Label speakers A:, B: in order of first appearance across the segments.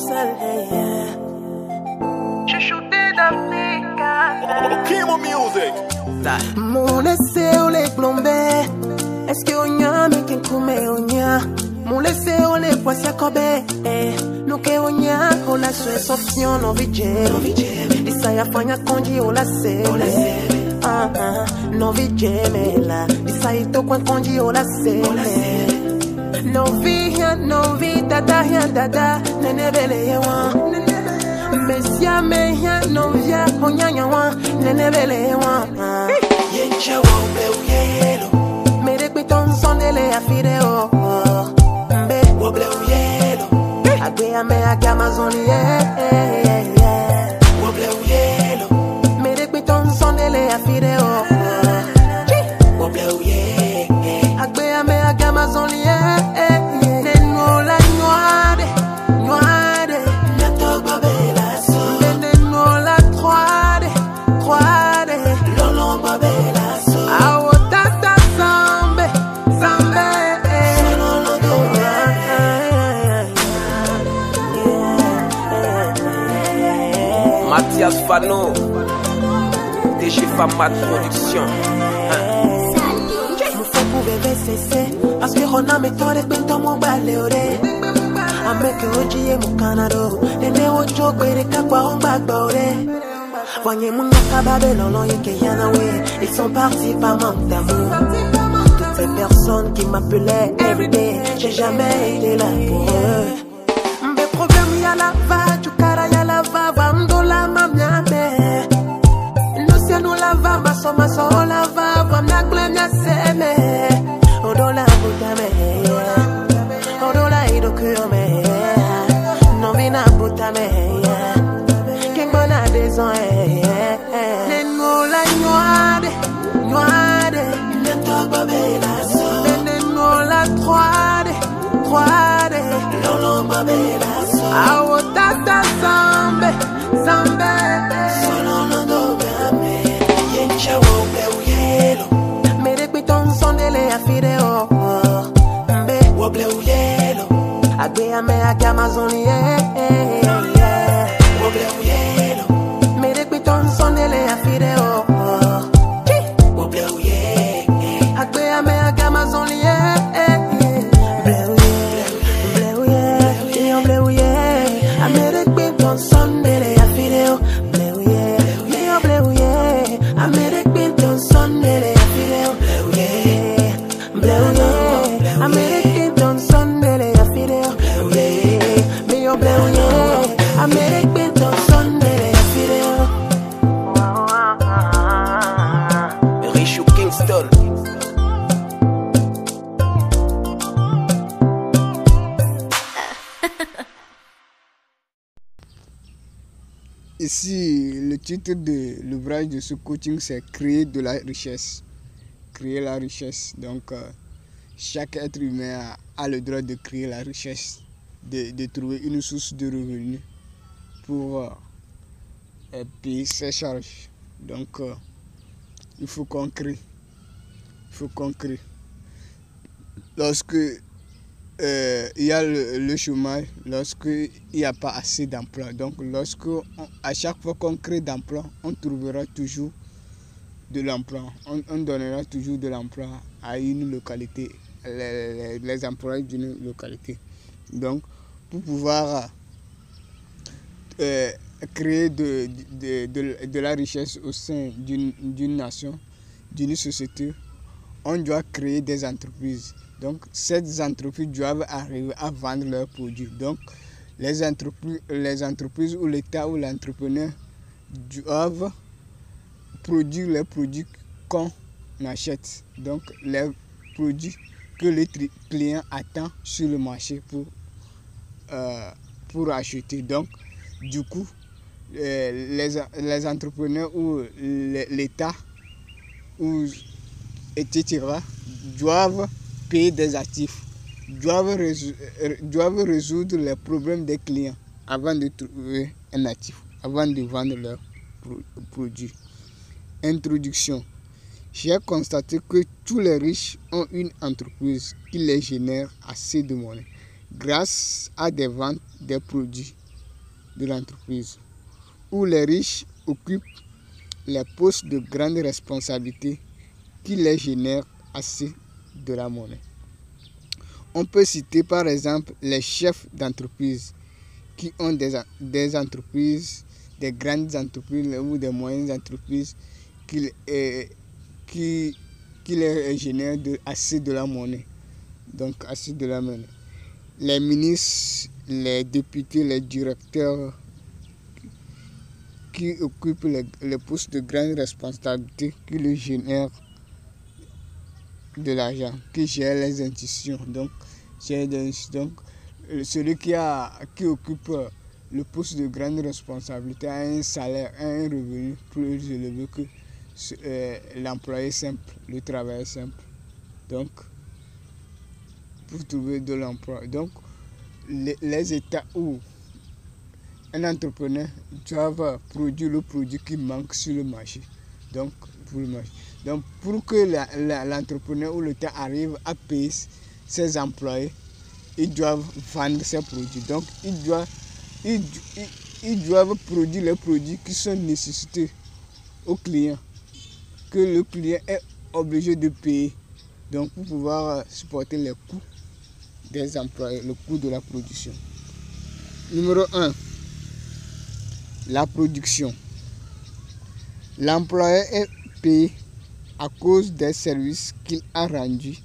A: seul, yeah.
B: Chouchouté d'Afrique.
C: Kimo Music.
A: Mon laissé ou les plombés. Est-ce que on y a mais qu'un koumé on y a? Mon laissé ou les poissons à kobe. Nous que on y a, on la souhait sofion, non vidje. Disa ya fanya konji on la sele. Non vidje mais là. Disa ito kwen konji on la sele. No vi dada ya dada. Nene bele ye wan. Mesia meya no via onyanya wan. Nene bele ye wan.
D: Yencha wombe uyelo.
A: Mere piton sonele a fideo. Mbe
D: Woble uyelo.
A: agbe ame agi Amazon
D: Woble uyelo.
A: Mere piton sonele a fideo.
D: Woble uyelo.
A: Agbe ame agi Amazon Neno la noire.
D: Nato babela so.
A: Neno la troide.
D: Lolo babela so.
A: Awo tata sambe.
D: Lolo do.
E: Mathias Fano, DG Famat Production.
A: Mon frère pouvait cesser. Parce que on a méthode pinto mon baleore. Ameke oji mu Canada. Nene ojo kwere kakwa on bagbore. Voyez mon kababe lolo yeke yanawe. Ils sont partis par manque d'amour. Toutes ces personnes qui m'appelaient everyday, j'ai jamais été là pour eux. Mes problèmes y'a la va, tu cara y'a la va, va m'dola ma miame. Nous c'est nous la va, ma so la va, va m'nakle mia seme. Odola butame, odola idokume, non vina butame, kengona deson, neno la noire,
D: Nato babela so.
A: neno la troide,
D: Lolo babela so.
A: awo tata sambe.
D: Lolo do game. Yencha wombe uyelo.
A: Mere piton sonele a fideo. Mbe
D: Woble uyelo.
A: agbe ame agi Amazon
D: Woble uyelo.
A: Mere piton sonele a fideo.
D: Woble uyelo.
A: Agbe ame agi Amazon Mere piton sonele a fideo. Mere piton sonele a fideo. Mere piton sonele a fideo. Mere piton sonele a fideo.
E: Richou Kingston.
F: Ici, le titre de l'ouvrage de ce coaching, c'est créer de la richesse. Créer la richesse. Donc, chaque être humain a le droit de créer la richesse, de trouver une source de revenus pour payer ses charges. Donc, il faut qu'on crée. Il faut qu'on crée. Lorsque il y a le chômage, lorsqu'il n'y a pas assez d'emplois. Donc, à chaque fois qu'on crée d'emplois, on trouvera toujours de l'emploi. On donnera toujours de l'emploi à une localité, les employés d'une localité. Donc, pour pouvoir créer de la richesse au sein d'une nation, d'une société, on doit créer des entreprises. Donc, ces entreprises doivent arriver à vendre leurs produits. Donc, les entreprises ou l'État ou l'entrepreneur doivent produire les produits qu'on achète. Donc, les produits que les clients attendent sur le marché pour acheter. Donc, du coup, les entrepreneurs ou l'État ou etc. doivent payer des actifs, doivent résoudre les problèmes des clients avant de trouver un actif, avant de vendre leurs produits. Introduction. J'ai constaté que tous les riches ont une entreprise qui les génère assez de monnaie grâce à des ventes des produits de l'entreprise, où les riches occupent les postes de grande responsabilité qui les génèrent assez de la monnaie. On peut citer par exemple les chefs d'entreprise qui ont des entreprises, des grandes entreprises ou des moyennes entreprises qui les génèrent assez de la monnaie. Donc assez de la monnaie. Les ministres, les députés, les directeurs qui occupent les postes de grande responsabilité qui les génèrent de l'argent, qui gèrent les institutions. Donc celui qui occupe le poste de grande responsabilité a un salaire, un revenu plus élevé que l'employé simple, le travailleur simple. Donc, pour trouver de l'emploi. Donc, les états où un entrepreneur doit produire le produit qui manque sur le marché. Donc, pour que l'entrepreneur ou l'État arrive à payer ses employés, ils doivent vendre ses produits. Donc, ils doivent produire les produits qui sont nécessités au client, que le client est obligé de payer. Donc, pour pouvoir supporter les coûts des employés, le coût de la production. Numéro 1. La production. L'employé est payé à cause des services qu'il a rendus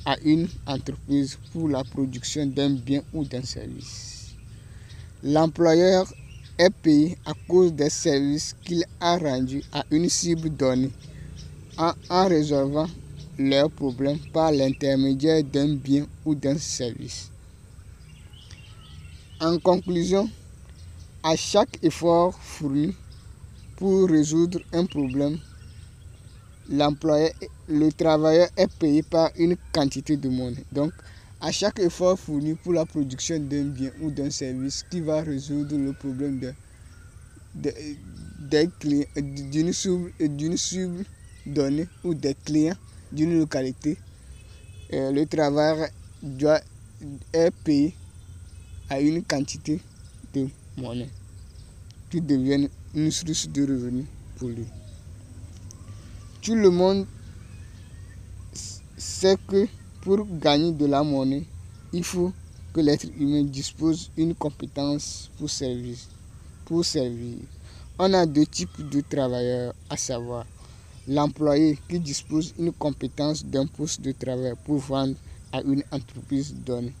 F: à une entreprise pour la production d'un bien ou d'un service. L'employeur est payé à cause des services qu'il a rendus à une cible donnée en résolvant leurs problèmes par l'intermédiaire d'un bien ou d'un service. En conclusion, à chaque effort fourni pour résoudre un problème, le travailleur est payé par une quantité de monnaie. Donc, à chaque effort fourni pour la production d'un bien ou d'un service qui va résoudre le problème d'une cible donnée ou des clients d'une localité, le travailleur est payé à une quantité de monnaie qui devient une source de revenus pour lui. Tout le monde sait que pour gagner de la monnaie, il faut que l'être humain dispose d'une compétence pour servir. On a deux types de travailleurs, à savoir l'employé qui dispose d'une compétence d'un poste de travail pour vendre à une entreprise donnée.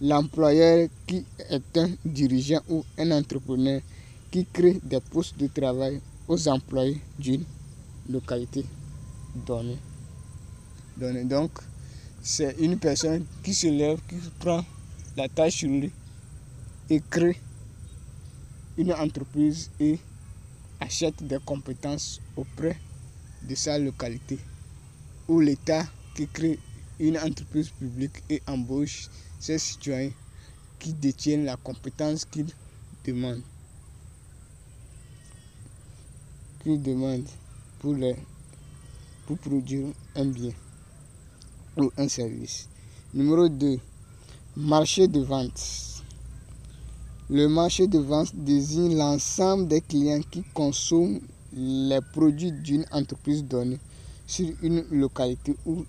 F: L'employeur qui est un dirigeant ou un entrepreneur qui crée des postes de travail aux employés d'une localité donnée. Donc, c'est une personne qui se lève, qui prend la tâche sur lui et crée une entreprise et achète des compétences auprès de sa localité, ou l'État qui crée une entreprise publique et embauche ses citoyens qui détiennent la compétence qu'ils demandent pour produire un bien ou un service. Numéro 2. Marché de vente. Le marché de vente désigne l'ensemble des clients qui consomment les produits d'une entreprise donnée sur une localité ou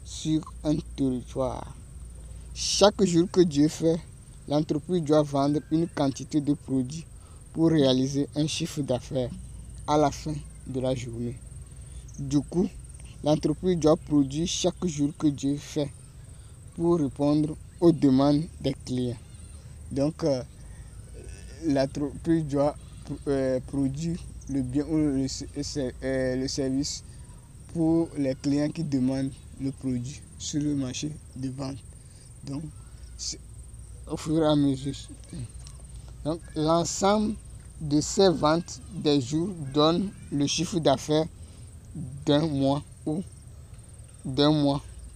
F: sur un territoire. Chaque jour que Dieu fait, l'entreprise doit vendre une quantité de produits pour réaliser un chiffre d'affaires à la fin de la journée. Du coup, l'entreprise doit produire chaque jour que Dieu fait pour répondre aux demandes des clients. Donc, l'entreprise doit produire le bien ou le service pour les clients qui demandent le produit sur le marché de vente. Donc, au fur et à mesure. Donc, l'ensemble de ces ventes des jours donne le chiffre d'affaires d'un mois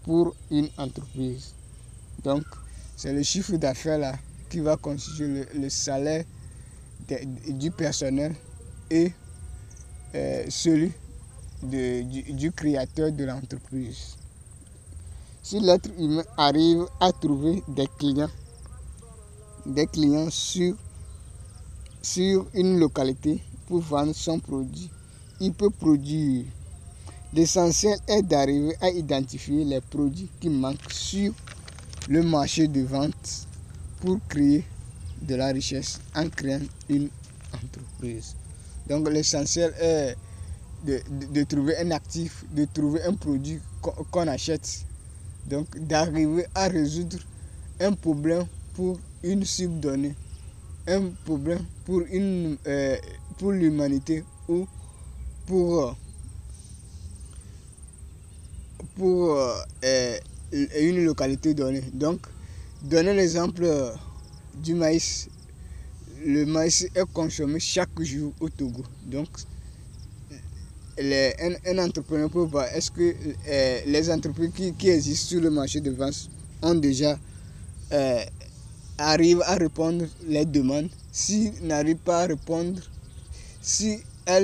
F: pour une entreprise. Donc, c'est le chiffre d'affaires là qui va constituer le salaire du personnel et celui du créateur de l'entreprise. Si l'être humain arrive à trouver des clients sur sur une localité pour vendre son produit, il peut produire. L'essentiel est d'arriver à identifier les produits qui manquent sur le marché de vente pour créer de la richesse en créant une entreprise. Donc l'essentiel est de trouver un actif, de trouver un produit qu'on achète. Donc d'arriver à résoudre un problème pour une cible donnée, un problème pour l'humanité ou pour une localité donnée. Donc, donner l'exemple du maïs. Le maïs est consommé chaque jour au Togo. Donc, un entrepreneur peut voir est-ce que les entreprises qui existent sur le marché de vente ont déjà arrivent à répondre les demandes. Si elles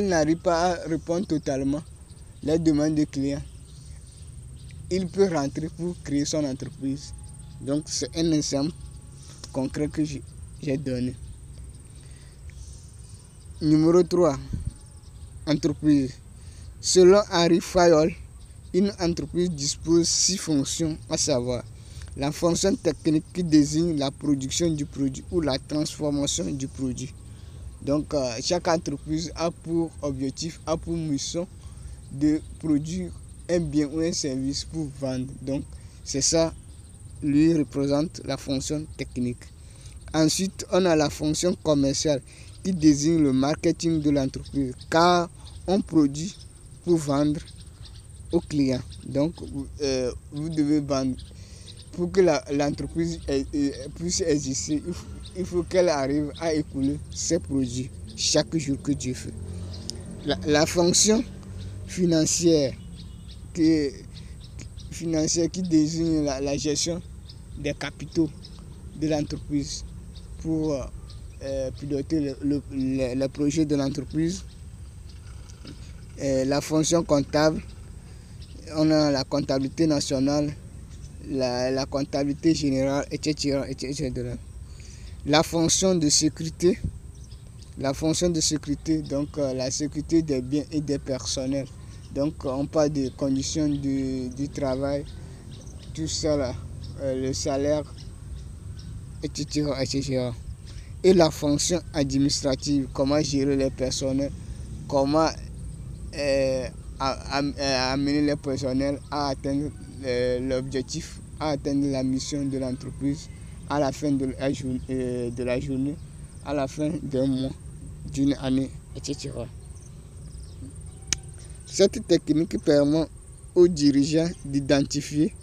F: n'arrivent pas à répondre totalement les demandes des clients, il peut rentrer pour créer son entreprise. Donc c'est un exemple concret que j'ai donné. Numéro 3, entreprise. Selon Henri Fayol, une entreprise dispose 6 fonctions, à savoir la fonction technique qui désigne la production du produit ou la transformation du produit. Donc chaque entreprise a pour objectif, a pour mission de produire un bien ou un service pour vendre. Donc c'est ça, lui représente la fonction technique. Ensuite, on a la fonction commerciale qui désigne le marketing de l'entreprise, car on produit pour vendre aux clients. Donc vous devez vendre. Pour que l'entreprise puisse exister, il faut qu'elle arrive à écouler ses produits chaque jour que Dieu fait. La fonction financière qui désigne la gestion des capitaux de l'entreprise pour piloter le projet de l'entreprise. La fonction comptable, on a la comptabilité nationale, la comptabilité générale, etc., etc. La fonction de sécurité, donc la sécurité des biens et des personnels. Donc on parle des conditions du travail, tout ça là, le salaire, etc., etc. Et la fonction administrative, comment gérer les personnels, comment amener les personnels à atteindre l'objectif, à atteindre la mission de l'entreprise à la fin de la journée, à la fin d'un mois, d'une année, etc. Cette technique permet aux dirigeants d'identifier.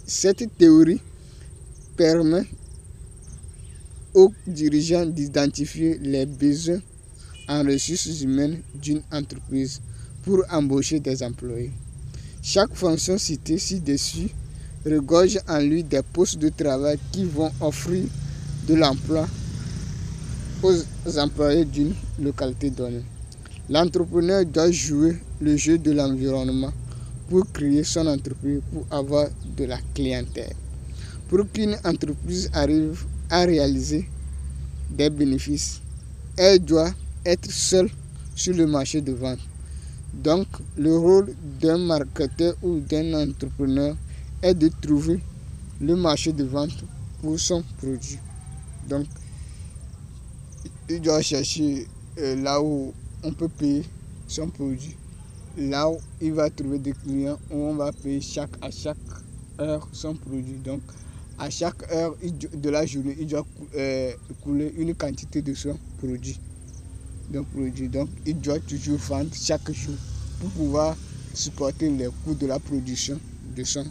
F: Cette théorie permet aux dirigeants d'identifier les besoins en ressources humaines d'une entreprise pour embaucher des employés. Chaque fonction citée ci-dessus regorge en lui des postes de travail qui vont offrir de l'emploi aux employés d'une localité donnée. L'entrepreneur doit jouer le jeu de l'environnement pour créer son entreprise, pour avoir de la clientèle. Pour qu'une entreprise arrive à réaliser des bénéfices, elle doit être seule sur le marché de vente. Donc, le rôle d'un marketeur ou d'un entrepreneur est de trouver le marché de vente pour son produit. Donc, il doit chercher là où on peut payer son produit, là où il va trouver des clients où on va payer à chaque heure son produit. Donc, à chaque heure de la journée, il doit couler une quantité de son produit. Donc, il doit toujours vendre chaque jour pour pouvoir supporter les coûts de la production de son